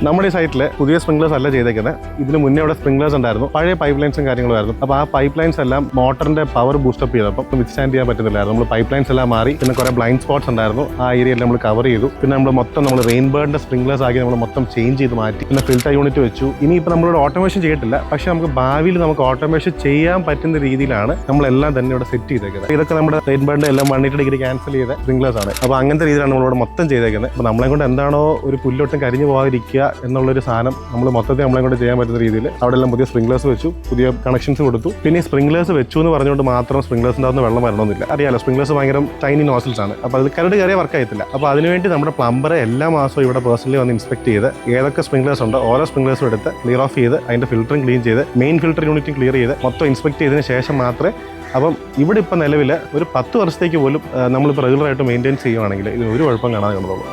നമ്മുടെ ഈ സൈറ്റിൽ പുതിയ സ്പ്രിംഗ്ലേഴ്സ് അല്ല ചെയ്തേക്കുന്നത്. ഇതിന് മുന്നേ ഇവിടെ സ്പ്രിംഗ്ലേഴ്സ് ഉണ്ടായിരുന്നു, പഴയ പൈപ്പ് ലൈൻസും കാര്യങ്ങളുമായിരുന്നു. അപ്പോൾ ആ പൈപ്പ് ലൈൻസ് എല്ലാം മോട്ടറിന്റെ പവർ ബൂസ്റ്റപ്പ് ചെയ്തപ്പോൾ വിത്ത്സ്റ്റാൻഡ് ചെയ്യാൻ പറ്റുന്നില്ലായിരുന്നു. നമ്മൾ പൈപ്പ് ലൈൻസ് എല്ലാം മാറി, പിന്നെ കുറെ ബ്ലൈൻഡ് സ്പോട്ട്സ് ഉണ്ടായിരുന്നു, ആ ഏരിയയിൽ നമ്മൾ കവർ ചെയ്തു. പിന്നെ നമ്മൾ റെയിൻബേർഡിന്റെ സ്പ്രിംഗ്ലേഴ്സ് ആക്കി നമ്മൾ മൊത്തം ചേഞ്ച് ചെയ്ത് മാറ്റി. പിന്നെ ഫിൽട്ടർ യൂണിറ്റ് വെച്ചു. ഇനിയിപ്പോൾ നമ്മളിവിടെ ഓട്ടോമേഷൻ ചെയ്തിട്ടില്ല, പക്ഷേ നമുക്ക് ഭാവിയിൽ നമുക്ക് ഓട്ടോമേഷൻ ചെയ്യാൻ പറ്റുന്ന രീതിയിലാണ് നമ്മളെല്ലാം തന്നെ ഇവിടെ സെറ്റ് ചെയ്തേക്കുന്നത്. ഇതൊക്കെ നമ്മുടെ റെയിൻബേർഡിന്റെ എല്ലാം 180 ഡിഗ്രി ക്യാൻസൽ ചെയ്ത സ്പ്രിംഗ്ലേഴ്സ് ആണ്. അപ്പോൾ അങ്ങനത്തെ രീതിയിലാണ് നമ്മളിവിടെ മൊത്തം ചെയ്തേക്കുന്നത്. അപ്പോൾ നമ്മളെ കൊണ്ട് എന്താണോ ഒരു പുല്ലൊട്ടും കരിഞ്ഞു പോകാതിരിക്കുക എന്നുള്ളൊരു സാധനം നമ്മൾ മൊത്തത്തിൽ നമ്മളെ കൊണ്ട് ചെയ്യാൻ പറ്റുന്ന രീതിയിൽ അവിടെ എല്ലാം പുതിയ സ്പ്രിംഗ്ലേഴ്സ് വെച്ചു, പുതിയ കണക്ഷൻസ് കൊടുത്തു. പിന്നെ ഈ സ്പ്രിംഗ്ലേഴ്സ് വെച്ചു എന്ന് പറഞ്ഞുകൊണ്ട് മാത്രം സ്പ്രിംഗ്ലേഴ്സിൻ്റെ അകത്ത് വെള്ളം വരണമെന്നില്ല. അറിയാലോ, സ്പ്രിംഗ്ലേഴ്സ് ഭയങ്കര ടൈനി നോസിൽസ് ആണ്. അപ്പോൾ അത് കരട് കയറിയ വർക്ക് ആയിട്ടില്ല. അപ്പോൾ അതിനുവേണ്ടി നമ്മുടെ പ്ലംബറെ എല്ലാ മാസവും ഇവിടെ പേഴ്സണലി വന്ന് ഇൻസ്പെക്ട് ചെയ്ത് ഏതൊക്കെ സ്പ്രിംഗ്ലേഴ്സ് ഉണ്ട് ഓരോ സ്പ്രിംഗ്ലേഴ്സും എടുത്ത് ക്ലിയർ ഓഫ് ചെയ്ത് അതിൻ്റെ ഫിൽറ്ററും ക്ലീൻ ചെയ്ത് മെയിൻ ഫിൽറ്റർ യൂണിറ്റും ക്ലിയർ ചെയ്ത് മൊത്തം ഇൻസ്പെക്ട് ചെയ്തതിന് ശേഷം മാത്രമേ. അപ്പം ഇവിടെ ഇപ്പം നിലവിൽ ഒരു 10 വർഷത്തേക്ക് പോലും നമ്മളിപ്പോൾ റെഗുലറായിട്ട് മെയിൻറ്റെയിൻ ചെയ്യുവാണെങ്കിൽ ഇത് ഒരു കുഴപ്പം കാണാതെ കൊണ്ടുള്ളൂ.